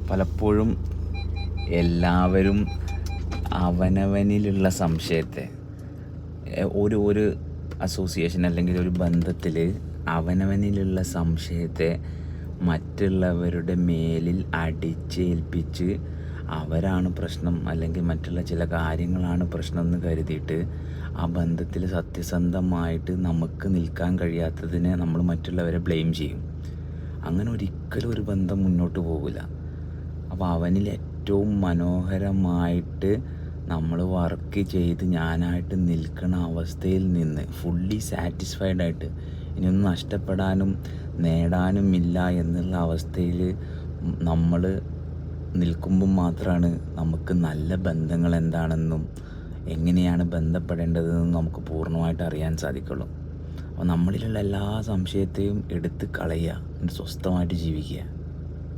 പലപ്പോഴും എല്ലാവരും അവനവനിലുള്ള സംശയത്തെ ഒരു അസോസിയേഷൻ അല്ലെങ്കിൽ ഒരു ബന്ധത്തിൽ അവനവനിലുള്ള സംശയത്തെ മറ്റുള്ളവരുടെ മേലിൽ അടിച്ചേൽപ്പിച്ച് അവരാണ് പ്രശ്നം അല്ലെങ്കിൽ മറ്റുള്ള ചില കാര്യങ്ങളാണ് പ്രശ്നം എന്ന് കരുതിയിട്ട് ആ ബന്ധത്തിൽ സത്യസന്ധമായിട്ട് നമുക്ക് നിൽക്കാൻ കഴിയാത്തതിനെ നമ്മൾ മറ്റുള്ളവരെ ബ്ലെയിം ചെയ്യും. അങ്ങനെ ഒരിക്കലും ഒരു ബന്ധം മുന്നോട്ട് പോകില്ല. അപ്പോൾ അവനിൽ ഏറ്റവും മനോഹരമായിട്ട് നമ്മൾ വർക്ക് ചെയ്ത് ഞാനായിട്ട് നിൽക്കുന്ന അവസ്ഥയിൽ നിന്ന് ഫുള്ളി സാറ്റിസ്ഫൈഡ് ആയിട്ട് ഇനിയൊന്നും നഷ്ടപ്പെടാനും നേടാനുമില്ല എന്നുള്ള അവസ്ഥയിൽ നമ്മൾ നിൽക്കുമ്പോൾ മാത്രമാണ് നമുക്ക് നല്ല ബന്ധങ്ങൾ എന്താണെന്നും എങ്ങനെയാണ് ബന്ധപ്പെടേണ്ടതെന്നും നമുക്ക് പൂർണ്ണമായിട്ട് അറിയാൻ സാധിക്കുള്ളൂ. അപ്പോൾ നമ്മളിലുള്ള എല്ലാ സംശയത്തെയും എടുത്ത് കളയുക, സ്വസ്ഥമായിട്ട് ജീവിക്കുക.